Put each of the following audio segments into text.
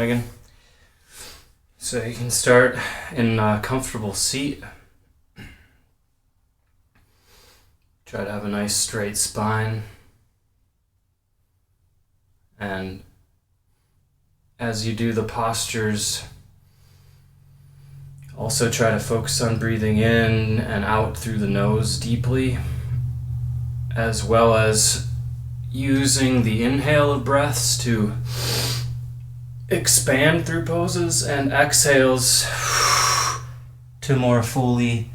Megan. So you can start in a comfortable seat. Try to have a nice straight spine. And as you do the postures, also try to focus on breathing in and out through the nose deeply, as well as using the inhale of breaths to expand through poses and exhales to more fully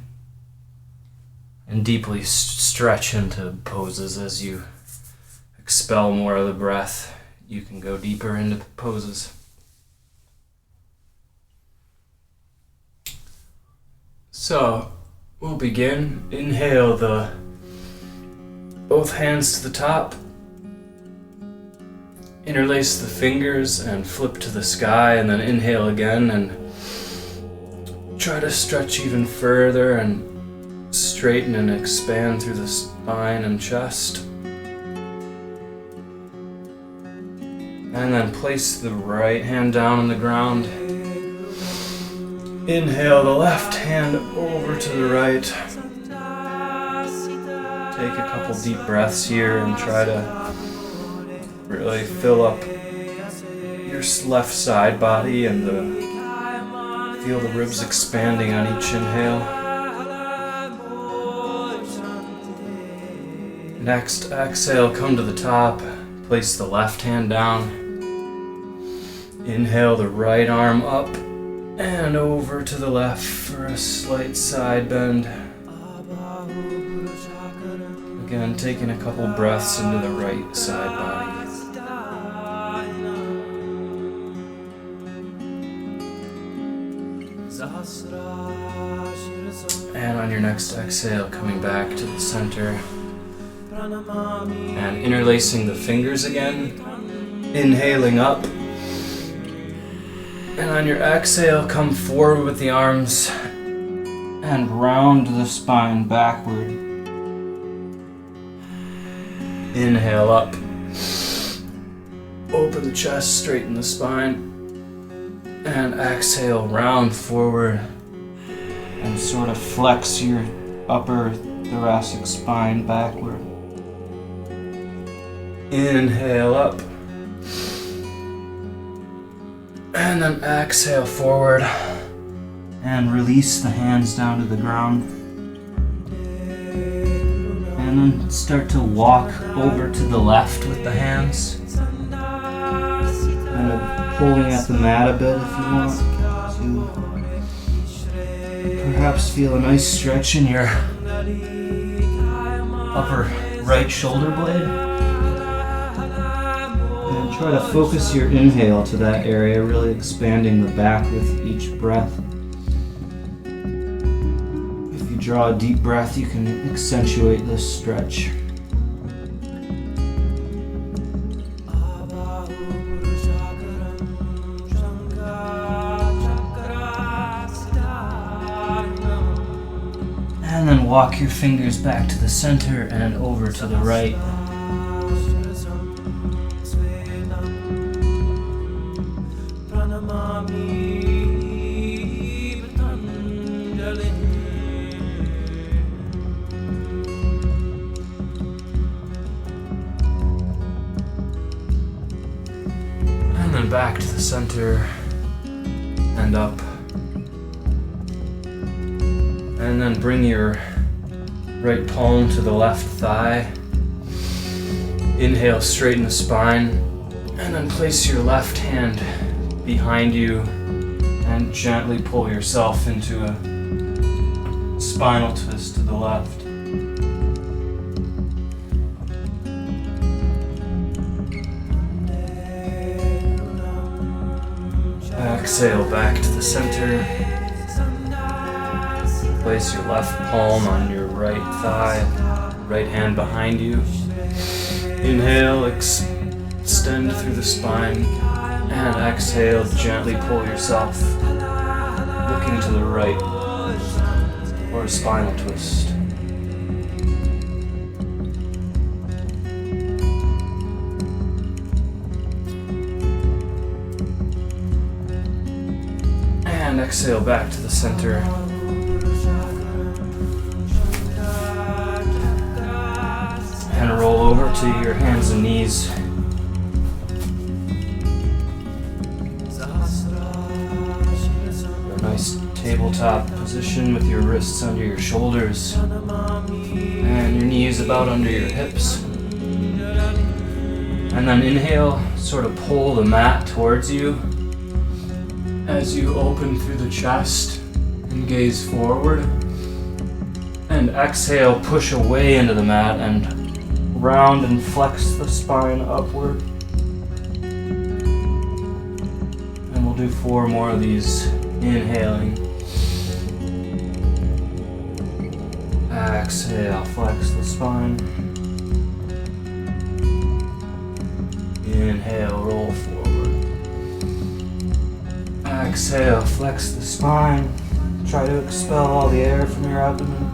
and deeply stretch into poses. As you expel more of the breath, you can go deeper into poses. So we'll begin. Inhale both hands to the top. Interlace the fingers and flip to the sky, and then inhale again and try to stretch even further and straighten and expand through the spine and chest. And then place the right hand down on the ground. Inhale the left hand over to the right. Take a couple deep breaths here and try to really fill up your left side body and feel the ribs expanding on each inhale. Next, exhale, come to the top. Place the left hand down. Inhale the right arm up and over to the left for a slight side bend. Again, taking a couple breaths into the right side body. And on your next exhale, coming back to the center and interlacing the fingers again, inhaling up. And on your exhale, come forward with the arms and round the spine backward. Inhale up. Open the chest, straighten the spine. And exhale, round forward and sort of flex your upper thoracic spine backward. Inhale up. And then exhale forward and release the hands down to the ground. And then start to walk over to the left with the hands. Kind of pulling at the mat a bit if you want to. Perhaps feel a nice stretch in your upper right shoulder blade. And try to focus your inhale to that area, really expanding the back with each breath. If you draw a deep breath, you can accentuate this stretch. And then walk your fingers back to the center and over to the right. And then back to the center and up. And then bring your right palm to the left thigh. Inhale, straighten the spine. And then place your left hand behind you and gently pull yourself into a spinal twist to the left. Exhale back to the center. Place your left palm on your right thigh, right hand behind you. Inhale, extend through the spine, and exhale, gently pull yourself, looking to the right, or a spinal twist. And exhale back to the center. And roll over to your hands and knees. A nice tabletop position with your wrists under your shoulders and your knees about under your hips. And then inhale, sort of pull the mat towards you as you open through the chest and gaze forward. And exhale, push away into the mat and round and flex the spine upward. And we'll do 4 more of these. Inhaling. Exhale, flex the spine. Inhale, roll forward. Exhale, flex the spine. Try to expel all the air from your abdomen.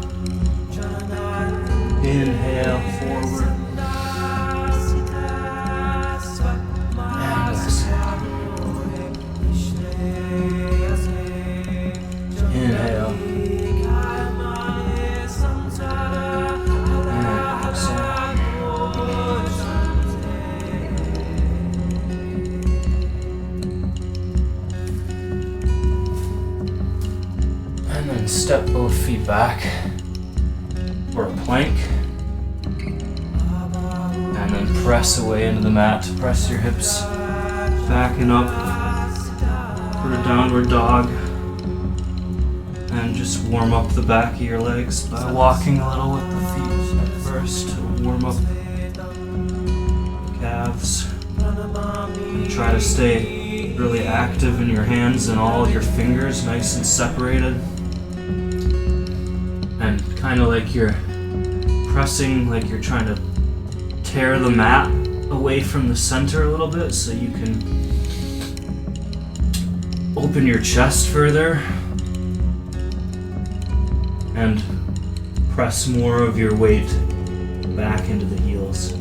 Inhale, forward. And exhale. Inhale. And exhale. And then step both feet back for a plank. And then press away into the mat. Press your hips back and up for a downward dog. And just warm up the back of your legs by walking a little with the feet at first to warm up the calves. And try to stay really active in your hands and all of your fingers nice and separated. And kind of like you're pressing, like you're trying to tear the mat away from the center a little bit so you can open your chest further and press more of your weight back into the heels.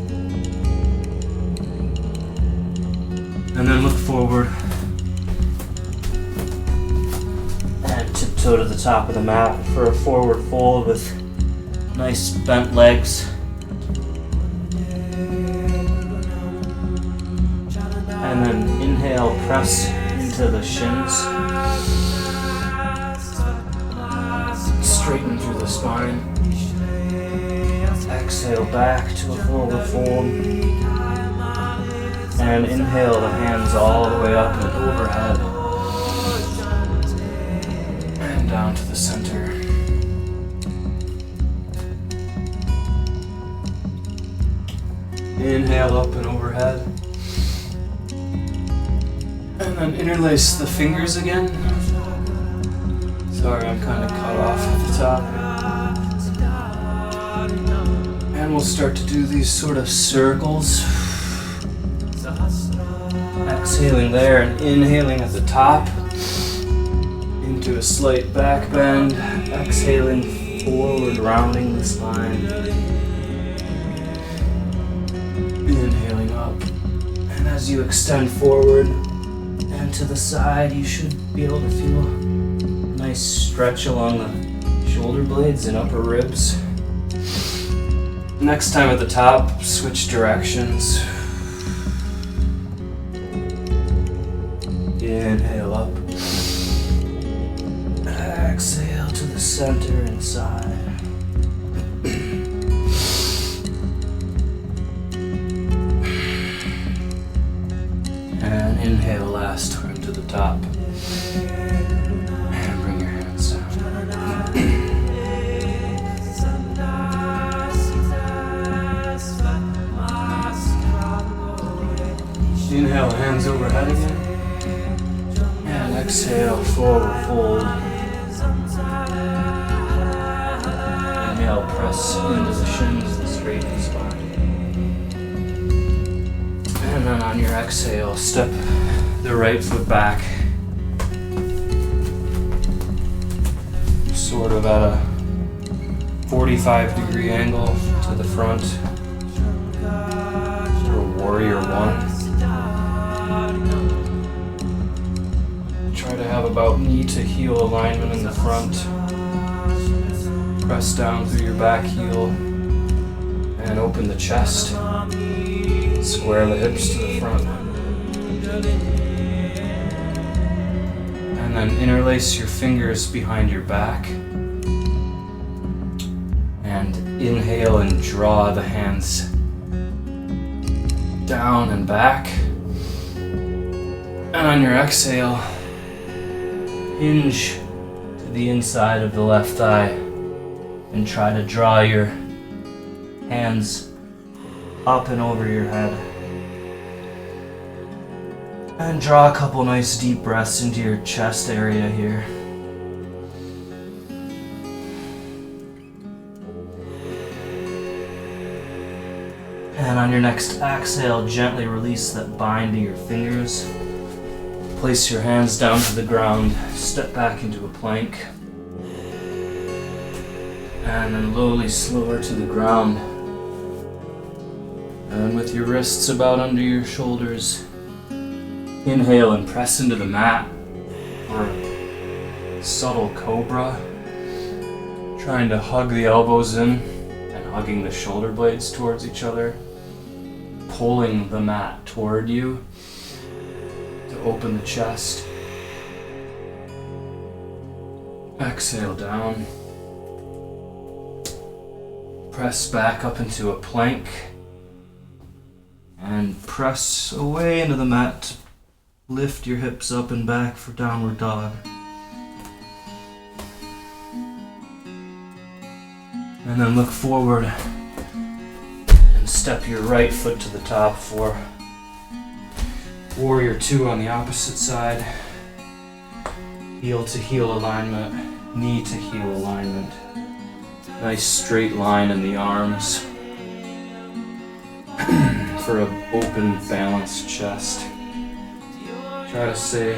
And then look forward and tiptoe to the top of the mat for a forward fold with nice bent legs. And then inhale, press into the shins. Straighten through the spine. Exhale back to a forward fold. And inhale the hands all the way up and overhead. And down to the center. Inhale up and overhead. And then interlace the fingers again. Sorry, I'm kind of cut off at the top. And we'll start to do these sort of circles. Exhaling there and inhaling at the top. Into a slight back bend. Exhaling forward, rounding the spine. Inhaling up. And as you extend forward and to the side, you should be able to feel nice stretch along the shoulder blades and upper ribs. Next time at the top, switch directions. Inhale up. Exhale to the center and side. And inhale last time to the top. And bring your hands down. Inhale, hands overhead again. And exhale, forward fold. Inhale, press into the shins and straighten the spine. And then on your exhale, step the right foot back. Sort of at a 45-degree angle to the front. For warrior one. Try Try to have about knee to heel alignment in the front. Press down through your back heel and open the chest. Square the hips to the front. And then interlace your fingers behind your back. And inhale and draw the hands down and back. And on your exhale, hinge to the inside of the left thigh and try to draw your hands up and over your head. And draw a couple nice deep breaths into your chest area here. And on your next exhale, gently release that bind to your fingers. Place your hands down to the ground, step back into a plank. And then lowly lower to the ground. And with your wrists about under your shoulders, inhale and press into the mat for a subtle cobra. Trying to hug the elbows in and hugging the shoulder blades towards each other. Pulling the mat toward you to open the chest. Exhale down. Press back up into a plank. And press away into the mat. Lift your hips up and back for downward dog. And then look forward and step your right foot to the top for Warrior 2 on the opposite side. Heel to heel alignment, knee to heel alignment. Nice straight line in the arms for an open, balanced chest. Try to stay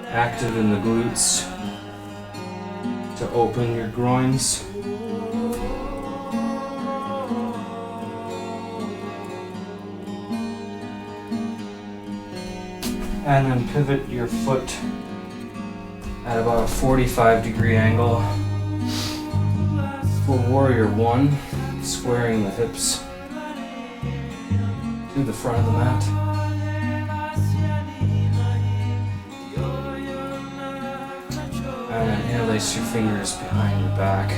active in the glutes to open your groins. And then pivot your foot at about a 45-degree angle for Warrior 1, squaring the hips to the front of the mat. And then interlace your fingers behind your back.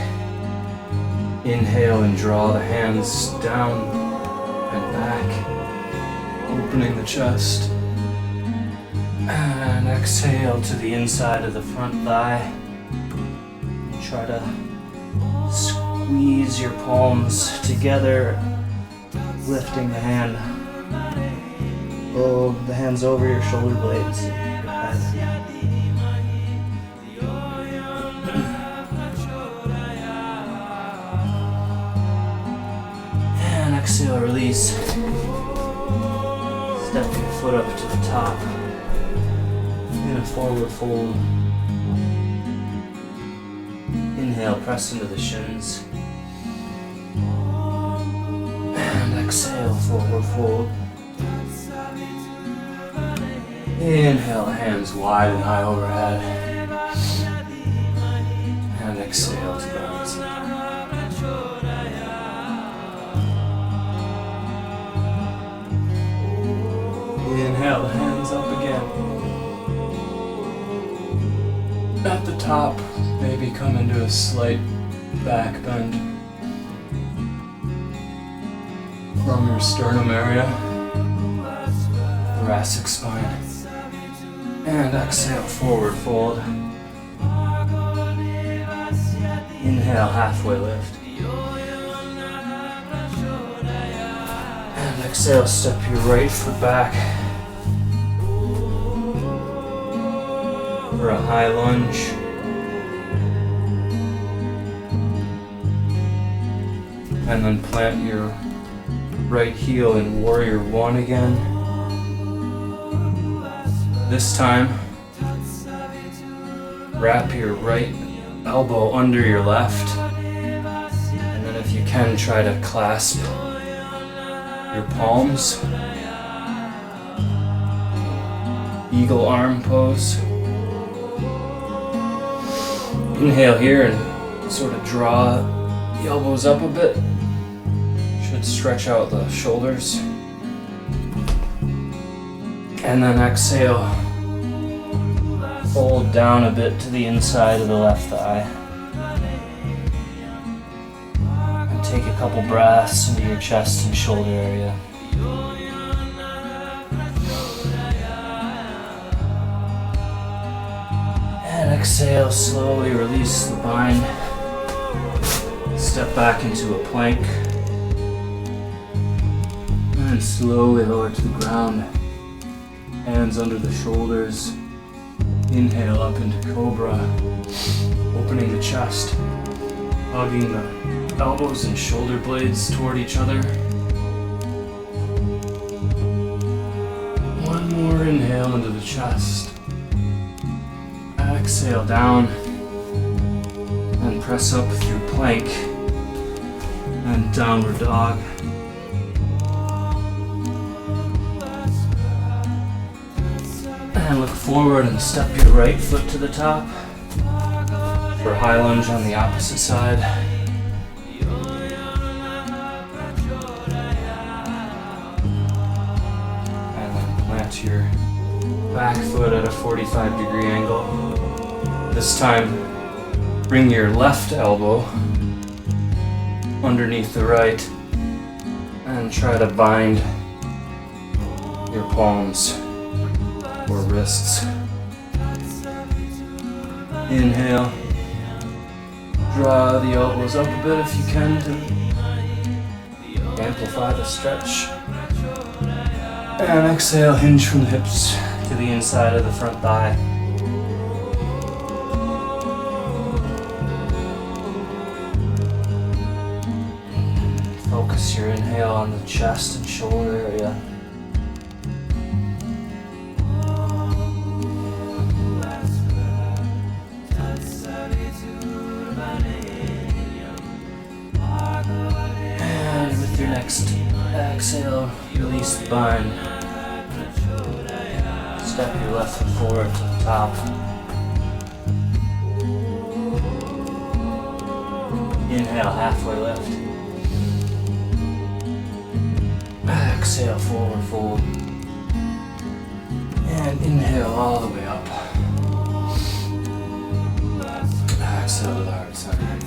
Inhale and draw the hands down and back, opening the chest. And exhale to the inside of the front thigh. Try to squeeze your palms together, lifting the hand. Oh, the hands over your shoulder blades. Your head. And exhale, release. Step your foot up to the top. In a forward fold. Inhale, press into the shins. And exhale, forward fold. Inhale, hands wide and high overhead. And exhale to balance. Inhale, the hands up again. At the top, maybe come into a slight back bend from your sternum area, thoracic spine, and exhale, forward fold. Inhale, halfway lift, and exhale, step your right foot back for a high lunge. And then plant your right heel in Warrior 1 again. This time, wrap your right elbow under your left. And then if you can, try to clasp your palms. Eagle arm pose. Inhale here and sort of draw the elbows up a bit. Should stretch out the shoulders. And then exhale. Fold down a bit to the inside of the left thigh. And take a couple breaths into your chest and shoulder area. And exhale, slowly release the bind. Step back into a plank. And slowly lower to the ground. Hands under the shoulders. Inhale up into Cobra. Opening the chest. Hugging the elbows and shoulder blades toward each other. One more inhale into the chest. Exhale down. And press up through plank. And downward dog. And look forward and step your right foot to the top for high lunge on the opposite side. And then plant your back foot at a 45-degree angle. This time, bring your left elbow underneath the right and try to bind your palms or wrists. Inhale. Draw the elbows up a bit if you can to amplify the stretch. And exhale, hinge from the hips to the inside of the front thigh. Focus your inhale on the chest and shoulder area. And with your next exhale, release the bind. Step your left foot forward to the top. Inhale, halfway lift. Exhale, forward fold. And inhale all the way up. Exhale to the heart center.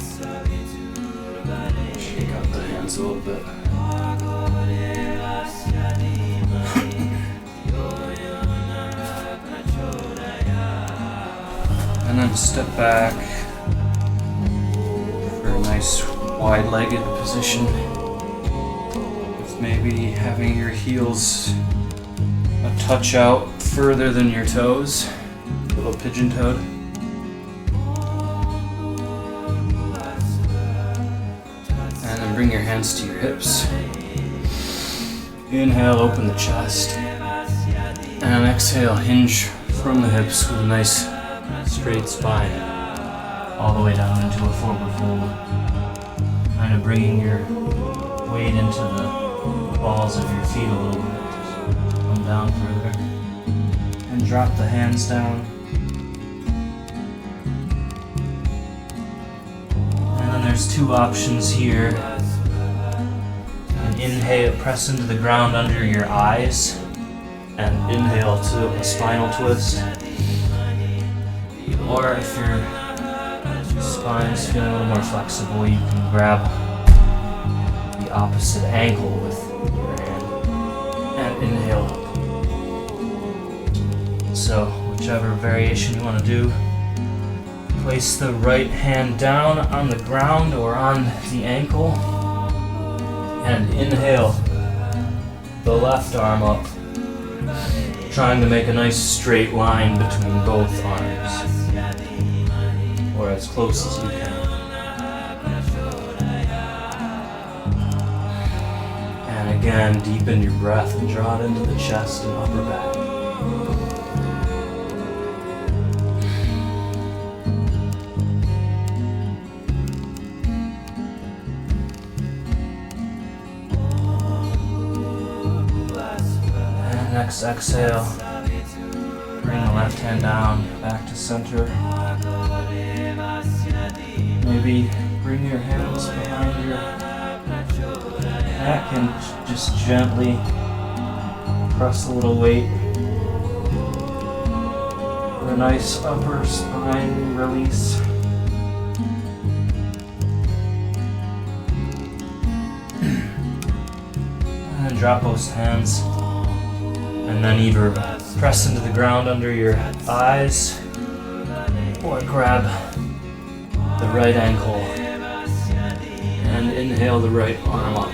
Shake out the hands a little bit. And then step back for a nice wide-legged position. With maybe having your heels a touch out further than your toes. A little pigeon-toed. And then bring your hands to your hips. Inhale, open the chest. And exhale, hinge from the hips with a nice straight spine. All the way down into a forward fold. Kind of bringing your weight into the balls of your feet a little bit. Just come down further. And drop the hands down. And then there's two options here. Inhale, press into the ground under your eyes, and inhale to a spinal twist. Or if your spine's feeling a little more flexible, you can grab the opposite ankle with your hand and inhale up. So, whichever variation you want to do, place the right hand down on the ground or on the ankle. And inhale the left arm up, trying to make a nice straight line between both arms, or as close as you can. And again, deepen your breath and draw it into the chest and upper back. Next exhale, bring the left hand down, back to center. heavy, bring your hands behind your neck and just gently press a little weight for a nice upper spine release. And then drop both hands. And then either press into the ground under your thighs or grab the right ankle and inhale the right arm up.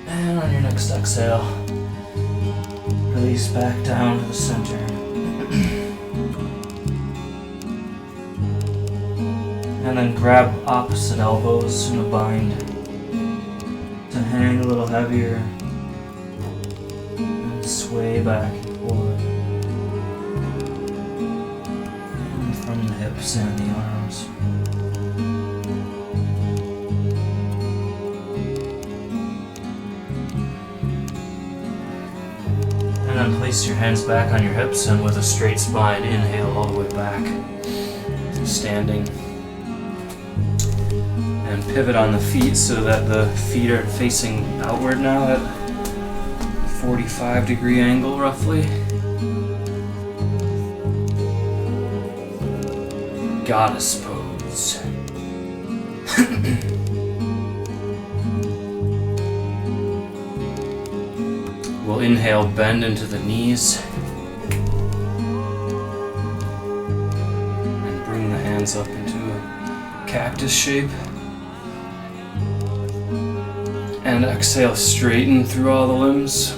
And on your next exhale, release back down to the center. And then grab opposite elbows in a bind to hang a little heavier and sway back and forth. And from the hips and the arms. And then place your hands back on your hips and with a straight spine, inhale all the way back to standing. And pivot on the feet so that the feet are facing outward now at a 45-degree angle roughly. Goddess pose. We'll inhale, bend into the knees. And bring the hands up into a cactus shape. And exhale, straighten through all the limbs.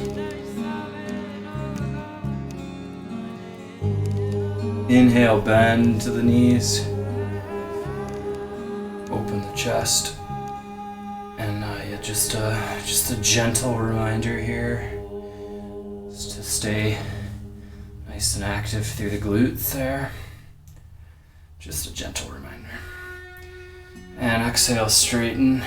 Inhale, bend to the knees. Open the chest. And just a gentle reminder here is to stay nice and active through the glutes there. Just a gentle reminder. And exhale, straighten.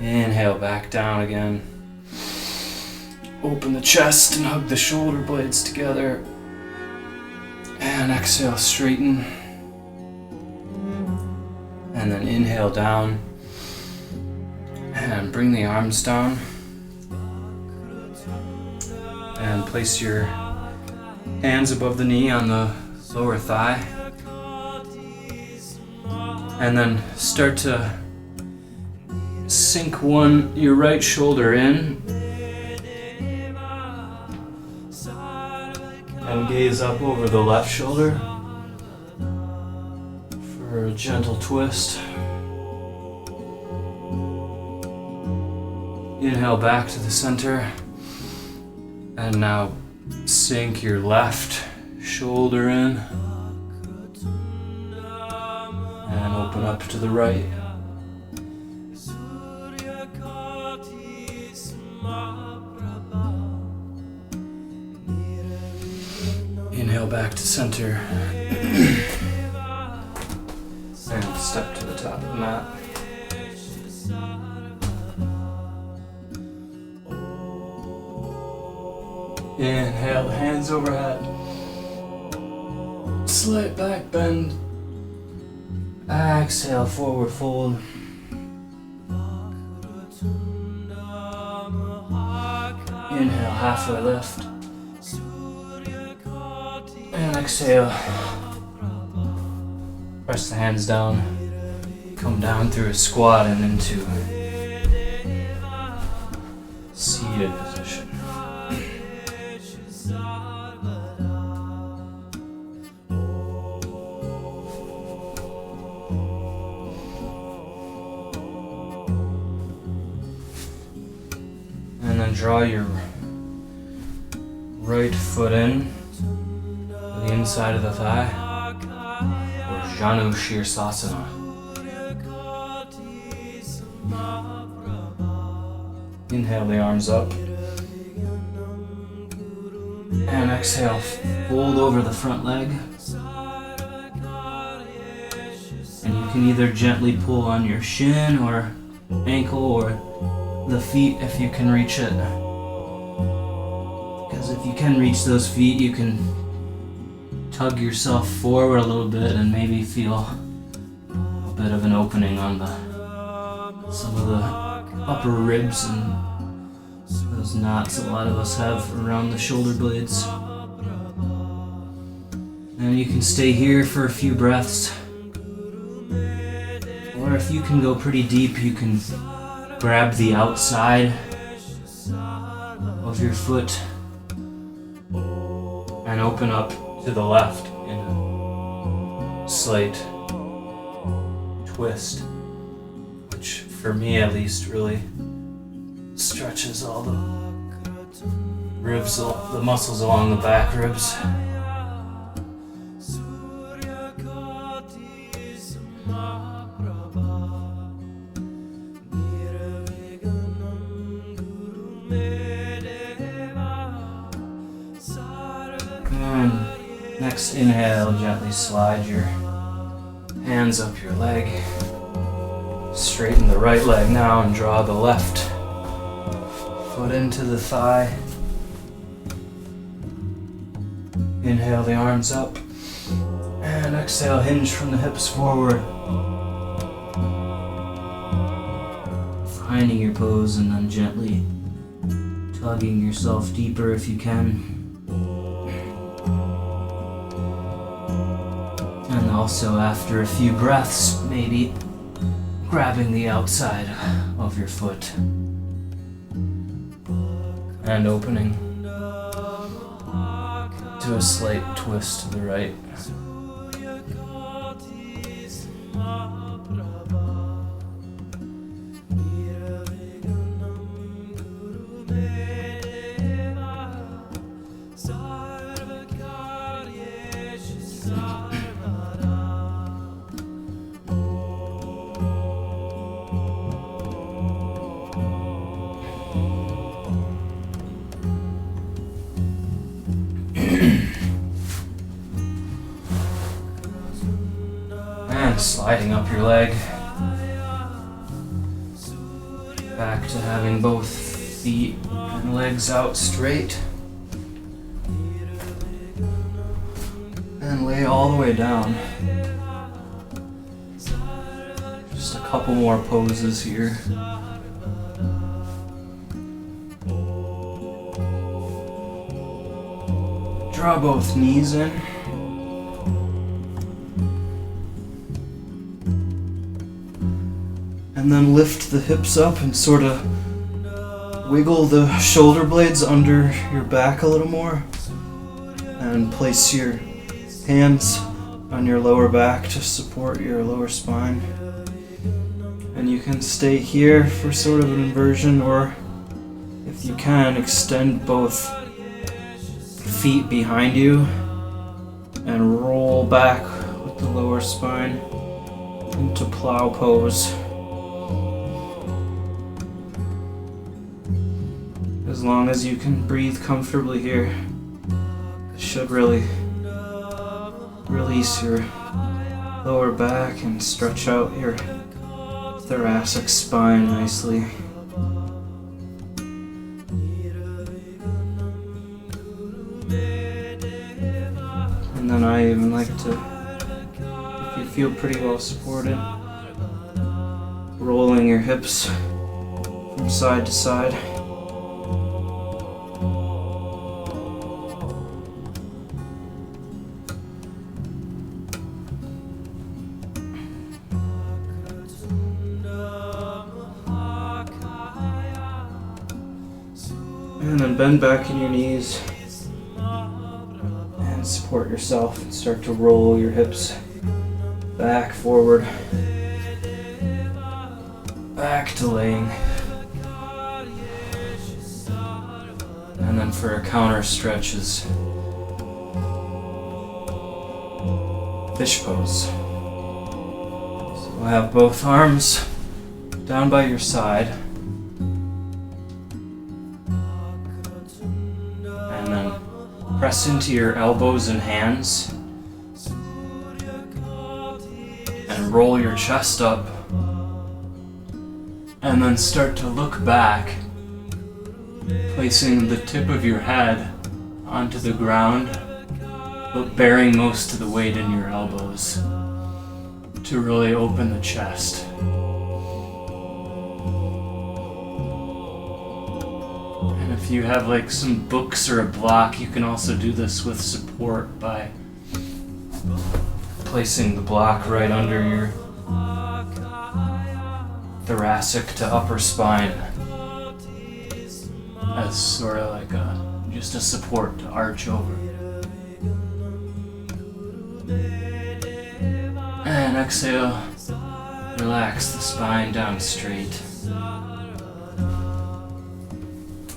Inhale, back down again. Open the chest and hug the shoulder blades together. And exhale, straighten. And then inhale down. And bring the arms down. And place your hands above the knee on the lower thigh. And then start to sink your right shoulder in and gaze up over the left shoulder for a gentle twist. Inhale back to the center and now sink your left shoulder in and open up to the right. Inhale back to center and step to the top of the mat. Inhale, the hands overhead. Slight back bend. Exhale, forward fold. Inhale, halfway lift. And exhale. Press the hands down. Come down through a squat and into seated position. And then draw your right foot in to the inside of the thigh, or Janu Shirsasana. Inhale the arms up. And exhale, fold over the front leg. And you can either gently pull on your shin or ankle or the feet if you can reach it. Because if you can reach those feet, you can tug yourself forward a little bit and maybe feel a bit of an opening on some of the upper ribs and those knots a lot of us have around the shoulder blades. And you can stay here for a few breaths. Or if you can go pretty deep, you can grab the outside of your foot and open up to the left in a slight twist, which for me at least really stretches all the ribs, the muscles along the back ribs. And next inhale, gently slide your hands up your leg. Straighten the right leg now and draw the left foot into the thigh. Inhale the arms up. And exhale, hinge from the hips forward. Finding your pose and then gently tugging yourself deeper if you can. And also after a few breaths, maybe grabbing the outside of your foot and opening to a slight twist to the right. Sliding up your leg, back to having both feet and legs out straight, and lay all the way down. Just a couple more poses here. Draw both knees in. And then lift the hips up and sort of wiggle the shoulder blades under your back a little more. And place your hands on your lower back to support your lower spine. And you can stay here for sort of an inversion, or if you can, extend both feet behind you and roll back with the lower spine into plow pose. As long as you can breathe comfortably here, it should really release your lower back and stretch out your thoracic spine nicely. And then I even like to, if you feel pretty well supported, rolling your hips from side to side. And then bend back in your knees and support yourself and start to roll your hips back, forward, back to laying. And then for a counter stretch is fish pose. So we'll have both arms down by your side. Press into your elbows and hands and roll your chest up, and then start to look back, placing the tip of your head onto the ground, but bearing most of the weight in your elbows to really open the chest. And if you have like some books or a block, you can also do this with support by placing the block right under your thoracic to upper spine as sort of like just a support to arch over. And exhale, relax the spine down straight.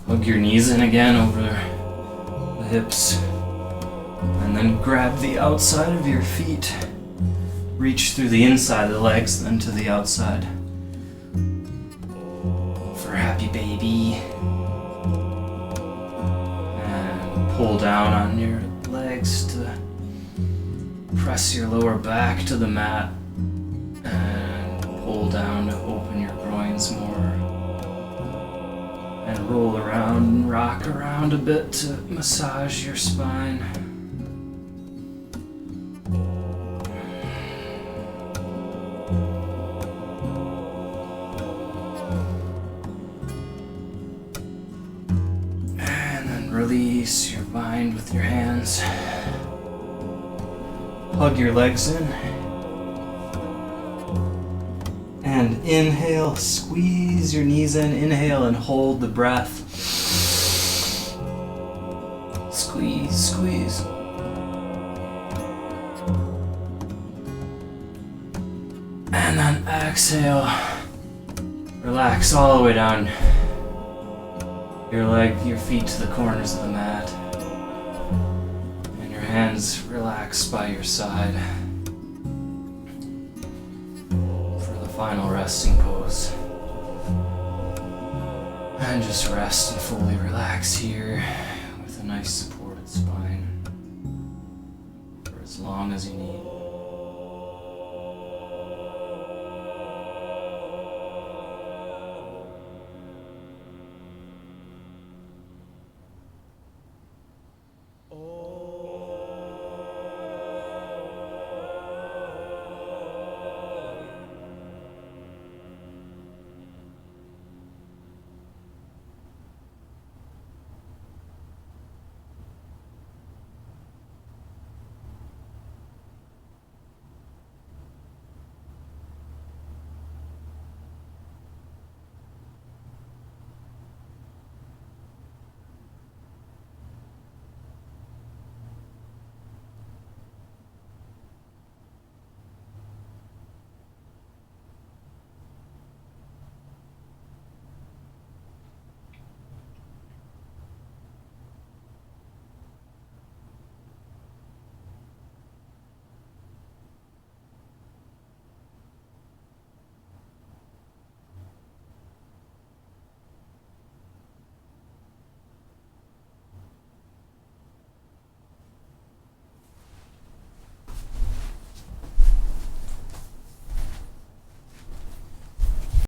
Hug your knees in again over the hips, and then grab the outside of your feet. Reach through the inside of the legs, then to the outside. For happy baby. And pull down on your legs to press your lower back to the mat. And pull down to open your groins more. And roll around and rock around a bit to massage your spine. And then release your bind with your hands. Hug your legs in. And inhale, squeeze your knees in. Inhale and hold the breath. Squeeze, squeeze. And then exhale. Relax all the way down your feet to the corners of the mat. And your hands relax by your side. Final resting pose. And just rest and fully relax here with a nice supported spine for as long as you need.